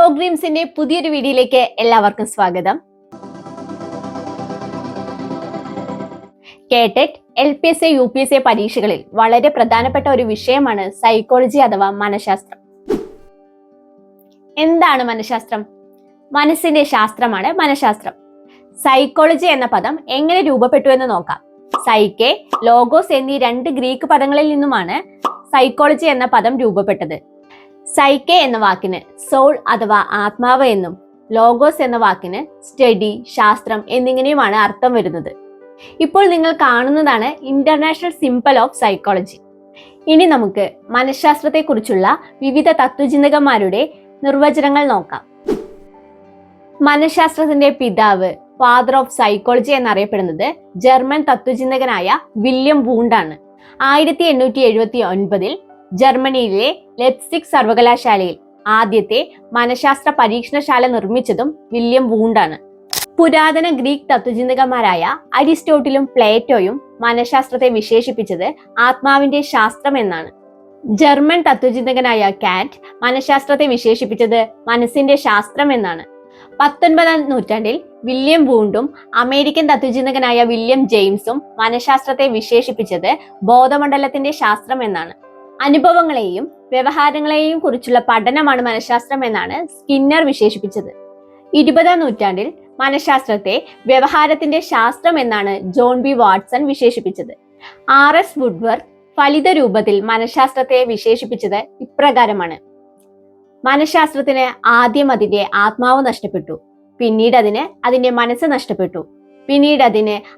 Talk ഡ്രീംസിന്റെ പുതിയൊരു വീഡിയോയിലേക്ക് എല്ലാവർക്കും സ്വാഗതം. കേടെറ്റ്, LPSA, UPSA പരീക്ഷകളിൽ വളരെ പ്രധാനപ്പെട്ട ഒരു വിഷയമാണ് സൈക്കോളജി അഥവാ മനഃശാസ്ത്രം. എന്താണ് മനഃശാസ്ത്രം? മനസ്സിന്റെ ശാസ്ത്രമാണ് മനഃശാസ്ത്രം. സൈക്കോളജി എന്ന പദം എങ്ങനെ രൂപപ്പെട്ടു എന്ന് നോക്കാം. സൈക്കെ, ലോഗോസ് എന്നീ രണ്ട് ഗ്രീക്ക് പദങ്ങളിൽ നിന്നുമാണ് സൈക്കോളജി എന്ന പദം രൂപപ്പെട്ടത്. സൈക്കെ എന്ന വാക്കിന് സോൾ അഥവാ ആത്മാവ് എന്നും ലോഗോസ് എന്ന വാക്കിന് സ്റ്റഡി, ശാസ്ത്രം എന്നിങ്ങനെയുമാണ് അർത്ഥം വരുന്നത്. ഇപ്പോൾ നിങ്ങൾ കാണുന്നതാണ് ഇന്റർനാഷണൽ സിംബൽ ഓഫ് സൈക്കോളജി. ഇനി നമുക്ക് മനഃശാസ്ത്രത്തെക്കുറിച്ചുള്ള വിവിധ തത്വചിന്തകന്മാരുടെ നിർവചനങ്ങൾ നോക്കാം. മനഃശാസ്ത്രത്തിന്റെ പിതാവ്, ഫാദർ ഓഫ് സൈക്കോളജി എന്നറിയപ്പെടുന്നത് ജർമ്മൻ തത്വചിന്തകനായ വില്യം വൂണ്ടാണ്. 1879 ജർമ്മനിയിലെ ലെപ്സിക് സർവകലാശാലയിൽ ആദ്യത്തെ മനഃശാസ്ത്ര പരീക്ഷണശാല നിർമ്മിച്ചതും വില്യം വൂണ്ടാണ്. പുരാതന ഗ്രീക്ക് തത്വചിന്തകന്മാരായ അരിസ്റ്റോട്ടിലും പ്ലേറ്റോയും മനഃശാസ്ത്രത്തെ വിശേഷിപ്പിച്ചത് ആത്മാവിന്റെ ശാസ്ത്രം എന്നാണ്. ജർമ്മൻ തത്വചിന്തകനായ കാന്റ് മനഃശാസ്ത്രത്തെ വിശേഷിപ്പിച്ചത് മനസ്സിന്റെ ശാസ്ത്രം എന്നാണ്. 19ാം നൂറ്റാണ്ടിൽ വില്യം വൂണ്ടും അമേരിക്കൻ തത്വചിന്തകനായ വില്യം ജെയിംസും മനഃശാസ്ത്രത്തെ വിശേഷിപ്പിച്ചത് ബോധമണ്ഡലത്തിന്റെ ശാസ്ത്രം എന്നാണ്. അനുഭവങ്ങളെയും വ്യവഹാരങ്ങളെയും കുറിച്ചുള്ള പഠനമാണ് മനഃശാസ്ത്രം എന്നാണ് സ്കിന്നർ വിശേഷിപ്പിച്ചത്. 20ാം നൂറ്റാണ്ടിൽ മനഃശാസ്ത്രത്തെ വ്യവഹാരത്തിന്റെ ശാസ്ത്രം എന്നാണ് ജോൺ ബി വാട്സൺ വിശേഷിപ്പിച്ചത്. RS വുഡ്വർത്ത് ഫലിത രൂപത്തിൽ മനഃശാസ്ത്രത്തെ വിശേഷിപ്പിച്ചത് ഇപ്രകാരമാണ്: മനഃശാസ്ത്രത്തിന് ആദ്യം അതിന്റെ ആത്മാവ് നഷ്ടപ്പെട്ടു, പിന്നീട് അതിന്റെ മനസ്സ് നഷ്ടപ്പെട്ടു, പിന്നീട്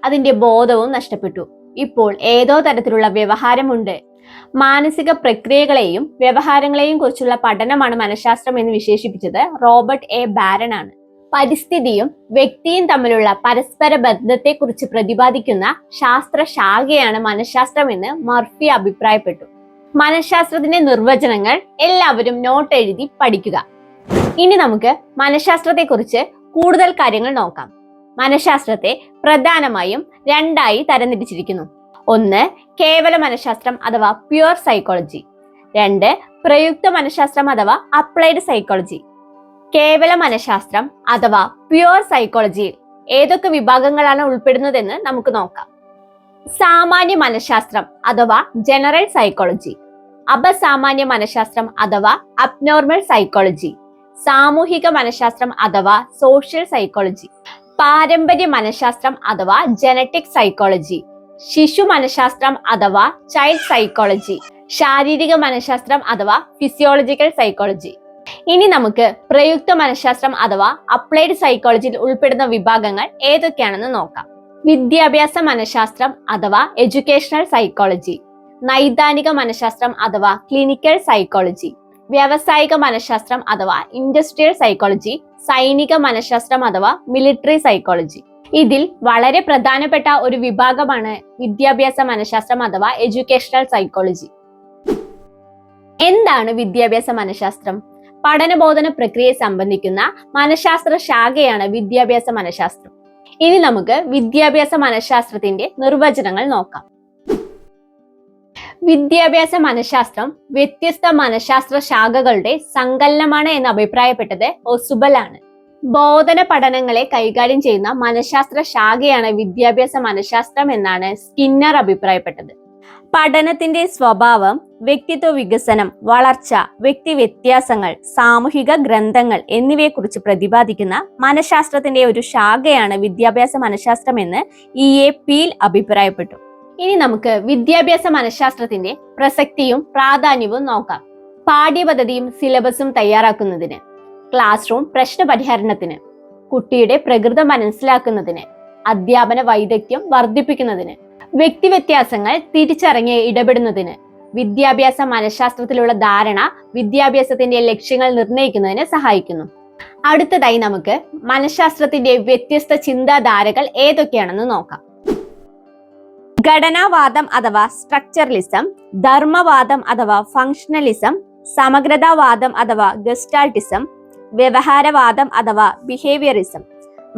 അതിന്റെ ബോധവും നഷ്ടപ്പെട്ടു. ഇപ്പോൾ ഏതോ തരത്തിലുള്ള വ്യവഹാരമുണ്ട്. മാനസിക പ്രക്രിയകളെയും വ്യവഹാരങ്ങളെയും കുറിച്ചുള്ള പഠനമാണ് മനഃശാസ്ത്രം എന്ന് വിശേഷിപ്പിച്ചത് റോബർട്ട് എ ബാരൺ ആണ്. പരിസ്ഥിതിയും വ്യക്തിയും തമ്മിലുള്ള പരസ്പര ബന്ധത്തെക്കുറിച്ച് പ്രതിപാദിക്കുന്ന ശാസ്ത്രശാഖയാണ് മനഃശാസ്ത്രം എന്ന് മർഫി അഭിപ്രായപ്പെട്ടു. മനഃശാസ്ത്രത്തിന്റെ നിർവചനങ്ങൾ എല്ലാവരും നോട്ട് എഴുതി പഠിക്കുക. ഇനി നമുക്ക് മനഃശാസ്ത്രത്തെക്കുറിച്ച് കൂടുതൽ കാര്യങ്ങൾ നോക്കാം. മനഃശാസ്ത്രത്തെ പ്രധാനമായും രണ്ടായി തരംതിരിച്ചിരിക്കുന്നു. 1. കേവല മനഃശാസ്ത്രം അഥവാ പ്യുവർ സൈക്കോളജി. 2. പ്രയുക്ത മനഃശാസ്ത്രം അഥവാ അപ്ലൈഡ് സൈക്കോളജി. കേവല മനഃശാസ്ത്രം അഥവാ പ്യുവർ സൈക്കോളജിയിൽ ഏതൊക്കെ വിഭാഗങ്ങളാണ് ഉൾപ്പെടുന്നതെന്ന് നമുക്ക് നോക്കാം. സാമാന്യ മനഃശാസ്ത്രം അഥവാ ജനറൽ സൈക്കോളജി. അപസാമാന്യ മനഃശാസ്ത്രം അഥവാ അബ്നോർമൽ സൈക്കോളജി. സാമൂഹിക മനഃശാസ്ത്രം അഥവാ സോഷ്യൽ സൈക്കോളജി. പാരമ്പര്യ മനഃശാസ്ത്രം അഥവാ ജനറ്റിക് സൈക്കോളജി. ശിശു മനഃശാസ്ത്രം അഥവാ ചൈൽഡ് സൈക്കോളജി. ശാരീരിക മനഃശാസ്ത്രം അഥവാ ഫിസിയോളജിക്കൽ സൈക്കോളജി. ഇനി നമുക്ക് പ്രയുക്ത മനഃശാസ്ത്രം അഥവാ അപ്ലൈഡ് സൈക്കോളജിയിൽ ഉൾപ്പെടുന്ന വിഭാഗങ്ങൾ ഏതൊക്കെയാണെന്ന് നോക്കാം. വിദ്യാഭ്യാസ മനഃശാസ്ത്രം അഥവാ എഡ്യൂക്കേഷണൽ സൈക്കോളജി. നൈദാനിക മനഃശാസ്ത്രം അഥവാ ക്ലിനിക്കൽ സൈക്കോളജി. വ്യാവസായിക മനഃശാസ്ത്രം അഥവാ ഇൻഡസ്ട്രിയൽ സൈക്കോളജി. സൈനിക മനഃശാസ്ത്രം അഥവാ മിലിറ്ററി സൈക്കോളജി. ഇതിൽ വളരെ പ്രധാനപ്പെട്ട ഒരു വിഭാഗമാണ് വിദ്യാഭ്യാസ മനഃശാസ്ത്രം അഥവാ എഡ്യൂക്കേഷണൽ സൈക്കോളജി. എന്താണ് വിദ്യാഭ്യാസ മനഃശാസ്ത്രം? പഠനബോധന പ്രക്രിയയെ സംബന്ധിക്കുന്ന മനഃശാസ്ത്ര ശാഖയാണ് വിദ്യാഭ്യാസ മനഃശാസ്ത്രം. ഇനി നമുക്ക് വിദ്യാഭ്യാസ മനഃശാസ്ത്രത്തിന്റെ നിർവചനങ്ങൾ നോക്കാം. വിദ്യാഭ്യാസ മനഃശാസ്ത്രം വ്യത്യസ്ത മനഃശാസ്ത്ര ശാഖകളുടെ സങ്കലനമാണ് എന്ന് അഭിപ്രായപ്പെട്ടത് ഒസുബൽ ആണ്. ബോധന പഠനങ്ങളെ കൈകാര്യം ചെയ്യുന്ന മനഃശാസ്ത്ര ശാഖയാണ് വിദ്യാഭ്യാസ മനഃശാസ്ത്രം എന്നാണ് സ്കിന്നർ അഭിപ്രായപ്പെട്ടത്. പഠനത്തിന്റെ സ്വഭാവം, വ്യക്തിത്വ വികസനം, വളർച്ച, വ്യക്തി വ്യത്യാസങ്ങൾ, സാമൂഹിക ഗ്രന്ഥങ്ങൾ എന്നിവയെക്കുറിച്ച് പ്രതിപാദിക്കുന്ന മനഃശാസ്ത്രത്തിന്റെ ഒരു ശാഖയാണ് വിദ്യാഭ്യാസ മനഃശാസ്ത്രം എന്ന് E.A. പീൽ അഭിപ്രായപ്പെട്ടു. ഇനി നമുക്ക് വിദ്യാഭ്യാസ മനഃശാസ്ത്രത്തിന്റെ പ്രസക്തിയും പ്രാധാന്യവും നോക്കാം. പാഠ്യപദ്ധതിയും സിലബസും തയ്യാറാക്കുന്നതിന്, ക്ലാസ് റൂം പ്രശ്ന പരിഹരണത്തിന്, കുട്ടിയുടെ പ്രകൃതം മനസ്സിലാക്കുന്നതിന്, അധ്യാപന വൈദഗ്ധ്യം വർദ്ധിപ്പിക്കുന്നതിന്, വ്യക്തിവ്യത്യാസങ്ങൾ തിരിച്ചറിഞ്ഞ് ഇടപെടുന്നതിന്, വിദ്യാഭ്യാസ മനഃശാസ്ത്രത്തിലുള്ള ധാരണ വിദ്യാഭ്യാസത്തിന്റെ ലക്ഷ്യങ്ങൾ നിർണ്ണയിക്കുന്നതിന് സഹായിക്കുന്നു. അടുത്തതായി നമുക്ക് മനഃശാസ്ത്രത്തിന്റെ വ്യത്യസ്ത ചിന്താധാരകൾ ഏതൊക്കെയാണെന്ന് നോക്കാം. ഘടനാവാദം അഥവാ സ്ട്രക്ചറലിസം, ധർമ്മവാദം അഥവാ ഫങ്ഷണലിസം, സമഗ്രതാവാദം അഥവാ ഗസ്റ്റാൾട്ടിസം, വ്യവഹാരവാദം അഥവാ ബിഹേവിയറിസം,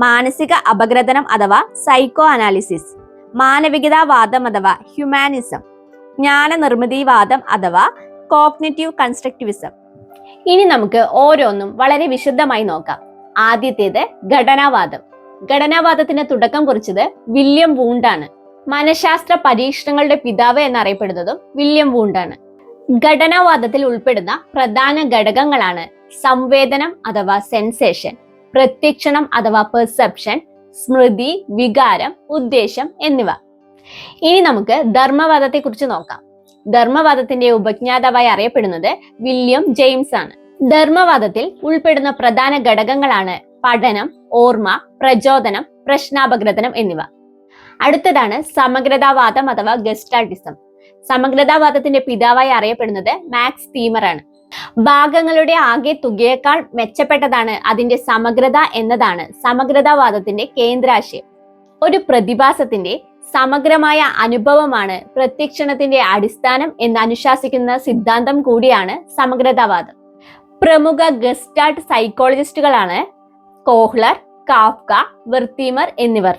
മാനസിക അപഗ്രഥനം അഥവാ സൈക്കോ അനാലിസിസ്, മാനവികതാവാദം അഥവാ ഹ്യൂമാനിസം, ജ്ഞാന നിർമ്മിതിവാദം അഥവാ കോഗ്നിറ്റീവ് കൺസ്ട്രക്റ്റിവിസം. ഇനി നമുക്ക് ഓരോന്നും വളരെ വിശദമായി നോക്കാം. ആദ്യത്തേത് ഘടനാവാദം. ഘടനാവാദത്തിന് തുടക്കം കുറിച്ചത് വില്യം വൂണ്ടാണ്. മനഃശാസ്ത്ര പരീക്ഷണങ്ങളുടെ പിതാവ് എന്നറിയപ്പെടുന്നതും വില്യം വൂണ്ടാണ്. ഘടനാവാദത്തിൽ ഉൾപ്പെടുന്ന പ്രധാന ഘടകങ്ങളാണ് സംവേദനം അഥവാ സെൻസേഷൻ, പ്രത്യക്ഷണം അഥവാ പെർസെപ്ഷൻ, സ്മൃതി, വികാരം, ഉദ്ദേശം എന്നിവ. ഇനി നമുക്ക് ധർമ്മവാദത്തെ കുറിച്ച് നോക്കാം. ധർമ്മവാദത്തിന്റെ ഉപജ്ഞാതാവായി അറിയപ്പെടുന്നത് വില്യം ജെയിംസ് ആണ്. ധർമ്മവാദത്തിൽ ഉൾപ്പെടുന്ന പ്രധാന ഘടകങ്ങളാണ് പഠനം, ഓർമ്മ, പ്രചോദനം, പ്രശ്നാപഗ്രഥനം എന്നിവ. അടുത്തതാണ് സമഗ്രതാവാദം അഥവാ ഗസ്റ്റാൾട്ടിസം. സമഗ്രതാവാദത്തിന്റെ പിതാവായി അറിയപ്പെടുന്നത് മാക്സ് തീമർ ആണ്. ഭാഗങ്ങളുടെ ആകെ തുകയേക്കാൾ മെച്ചപ്പെട്ടതാണ് അതിന്റെ സമഗ്രത എന്നതാണ് സമഗ്രതാവാദത്തിന്റെ കേന്ദ്രാശയം. ഒരു പ്രതിഭാസത്തിന്റെ സമഗ്രമായ അനുഭവമാണ് പ്രത്യക്ഷണത്തിന്റെ അടിസ്ഥാനം എന്ന് അനുശാസിക്കുന്ന സിദ്ധാന്തം കൂടിയാണ് സമഗ്രതാവാദം. പ്രമുഖ ഗസ്റ്റാൾട്ട് സൈക്കോളജിസ്റ്റുകളാണ് കോഹ്ലർ, കാഫ്ക, വെർത്തീമർ എന്നിവർ.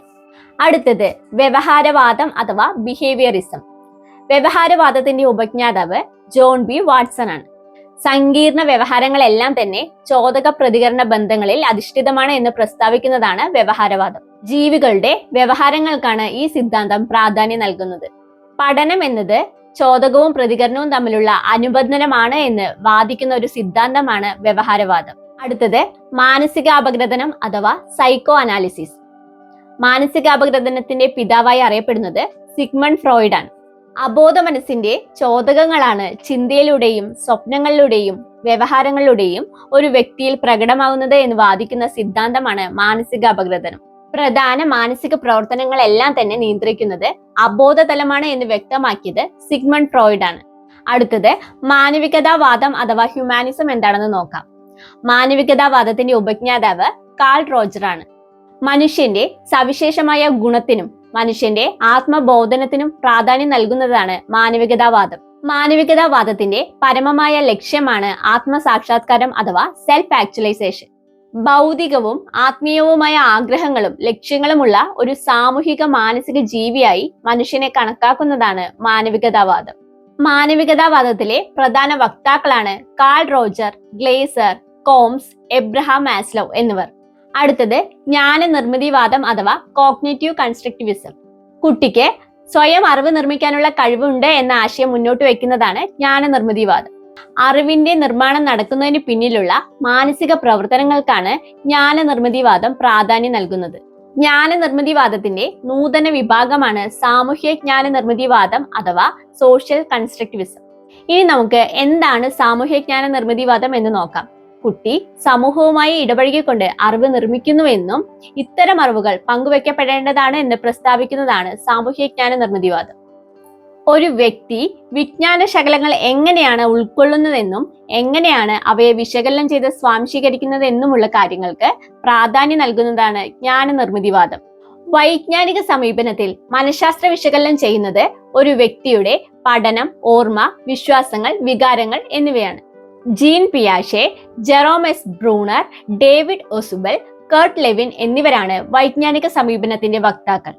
അടുത്തത് വ്യവഹാരവാദം അഥവാ ബിഹേവിയറിസം. വ്യവഹാരവാദത്തിന്റെ ഉപജ്ഞാതാവ് ജോൺ ബി വാട്സൺ ആണ്. സങ്കീർണ വ്യവഹാരങ്ങളെല്ലാം തന്നെ ചോദക പ്രതികരണ ബന്ധങ്ങളിൽ അധിഷ്ഠിതമാണ് എന്ന് പ്രസ്താവിക്കുന്നതാണ് വ്യവഹാരവാദം. ജീവികളുടെ വ്യവഹാരങ്ങൾക്കാണ് ഈ സിദ്ധാന്തം പ്രാധാന്യം നൽകുന്നത്. പഠനം എന്നത് ചോദകവും പ്രതികരണവും തമ്മിലുള്ള അനുബന്ധനമാണ് എന്ന് വാദിക്കുന്ന ഒരു സിദ്ധാന്തമാണ് വ്യവഹാരവാദം. അടുത്തത് മാനസികാപഗ്രഥനം അഥവാ സൈക്കോ അനാലിസിസ്. മാനസികാപഗ്രഥനത്തിന്റെ പിതാവായി അറിയപ്പെടുന്നത് സിഗ്മണ്ട് ഫ്രോയിഡ് ആണ്. അബോധ മനസ്സിന്റെ ചോദകങ്ങളാണ് ചിന്തയിലൂടെയും സ്വപ്നങ്ങളിലൂടെയും വ്യവഹാരങ്ങളിലൂടെയും ഒരു വ്യക്തിയിൽ പ്രകടമാകുന്നത് എന്ന് വാദിക്കുന്ന സിദ്ധാന്തമാണ് മാനസികാപഗ്രഥനം. പ്രധാന മാനസിക പ്രവർത്തനങ്ങളെല്ലാം തന്നെ നിയന്ത്രിക്കുന്നത് അബോധതലമാണ് എന്ന് വ്യക്തമാക്കിയത് സിഗ്മണ്ട് ഫ്രോയിഡ് ആണ്. അടുത്തത് മാനവികതാവാദം അഥവാ ഹ്യൂമാനിസം എന്താണെന്ന് നോക്കാം. മാനവികതാവാദത്തിന്റെ ഉപജ്ഞാതാവ് കാൾ റോജർ ആണ്. മനുഷ്യന്റെ സവിശേഷമായ ഗുണത്തിനും മനുഷ്യന്റെ ആത്മബോധനത്തിനും പ്രാധാന്യം നൽകുന്നതാണ് മാനവികതാവാദം. മാനവികതാവാദത്തിന്റെ പരമമായ ലക്ഷ്യമാണ് ആത്മസാക്ഷാത്കാരം അഥവാ സെൽഫ് ആക്ച്വലൈസേഷൻ. ഭൗതികവും ആത്മീയവുമായ ആഗ്രഹങ്ങളും ലക്ഷ്യങ്ങളുമുള്ള ഒരു സാമൂഹിക മാനസിക ജീവിയായി മനുഷ്യനെ കണക്കാക്കുന്നതാണ് മാനവികതാവാദം. മാനവികതാവാദത്തിലെ പ്രധാന വക്താക്കളാണ് Carl Roger, Glaser, Combs, Abraham Maslow എന്നിവർ. അടുത്തത് ജ്ഞാനനിർമ്മിതിവാദം അഥവാ കോഗ്നിറ്റീവ് കൺസ്ട്രക്റ്റിവിസം. കുട്ടിക്ക് സ്വയം അറിവ് നിർമ്മിക്കാനുള്ള കഴിവുണ്ട് എന്ന ആശയം മുന്നോട്ട് വെക്കുന്നതാണ് ജ്ഞാനനിർമ്മിതിവാദം. അറിവിന്റെ നിർമ്മാണം നടക്കുന്നതിന് പിന്നിലുള്ള മാനസിക പ്രവർത്തനങ്ങൾക്കാണ് ജ്ഞാനനിർമ്മിതിവാദം പ്രാധാന്യം നൽകുന്നത്. ജ്ഞാനനിർമ്മിതിവാദത്തിന്റെ നൂതന വിഭാഗമാണ് സാമൂഹ്യ ജ്ഞാനനിർമ്മിതിവാദം അഥവാ സോഷ്യൽ കൺസ്ട്രക്റ്റിവിസം. ഇനി നമുക്ക് എന്താണ് സാമൂഹ്യ ജ്ഞാനനിർമ്മിതിവാദം എന്ന് നോക്കാം. കുട്ടി സമൂഹവുമായി ഇടപഴകിക്കൊണ്ട് അറിവ് നിർമ്മിക്കുന്നുവെന്നും ഇത്തരം അറിവുകൾ പങ്കുവെക്കപ്പെടേണ്ടതാണ് എന്ന് പ്രസ്താവിക്കുന്നതാണ് സാമൂഹ്യജ്ഞാന നിർമ്മിതിവാദം. ഒരു വ്യക്തി വിജ്ഞാന ശകലങ്ങൾ എങ്ങനെയാണ് ഉൾക്കൊള്ളുന്നതെന്നും എങ്ങനെയാണ് അവയെ വിശകലനം ചെയ്ത് സ്വാംശീകരിക്കുന്നതെന്നുമുള്ള കാര്യങ്ങൾക്ക് പ്രാധാന്യം നൽകുന്നതാണ് ജ്ഞാന നിർമ്മിതിവാദം. വൈജ്ഞാനിക സമീപനത്തിൽ മനഃശാസ്ത്ര വിശകലനം ചെയ്യുന്നത് ഒരു വ്യക്തിയുടെ പഠനം, ഓർമ്മ, വിശ്വാസങ്ങൾ, വികാരങ്ങൾ എന്നിവയാണ്. ജീൻ പിയാഷെ, Jerome S Bruner, David Ausubel, Kurt Lewin എന്നിവരാണ് വൈജ്ഞാനിക സമീപനത്തിന്റെ വക്താക്കൾ.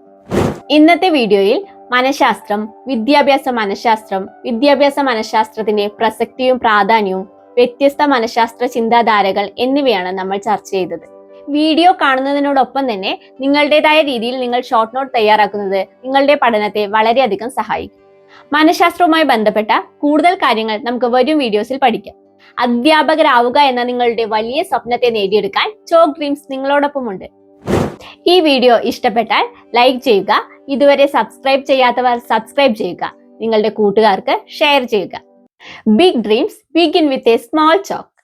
ഇന്നത്തെ വീഡിയോയിൽ മനഃശാസ്ത്രം, വിദ്യാഭ്യാസ മനഃശാസ്ത്രത്തിന്റെ പ്രസക്തിയും പ്രാധാന്യവും, വ്യത്യസ്ത മനഃശാസ്ത്ര ചിന്താധാരകൾ എന്നിവയാണ് നമ്മൾ ചർച്ച ചെയ്തത്. വീഡിയോ കാണുന്നതിനോടൊപ്പം തന്നെ നിങ്ങളുടേതായ രീതിയിൽ നിങ്ങൾ ഷോർട്ട് നോട്ട് തയ്യാറാക്കുന്നത് നിങ്ങളുടെ പഠനത്തെ വളരെയധികം സഹായിക്കും. മനഃശാസ്ത്രവുമായി ബന്ധപ്പെട്ട കൂടുതൽ കാര്യങ്ങൾ നമുക്ക് വരും വീഡിയോസിൽ പഠിക്കാം. അധ്യാപകരാവുക എന്ന നിങ്ങളുടെ വലിയ സ്വപ്നത്തെ നേടിയെടുക്കാൻ ചോക്ക് ഡ്രീംസ് നിങ്ങളോടൊപ്പമുണ്ട്. ഈ വീഡിയോ ഇഷ്ടപ്പെട്ടാൽ ലൈക്ക് ചെയ്യുക. ഇതുവരെ സബ്സ്ക്രൈബ് ചെയ്യാത്തവർ സബ്സ്ക്രൈബ് ചെയ്യുക. നിങ്ങളുടെ കൂട്ടുകാർക്ക് ഷെയർ ചെയ്യുക. Big dreams begin with a small chalk.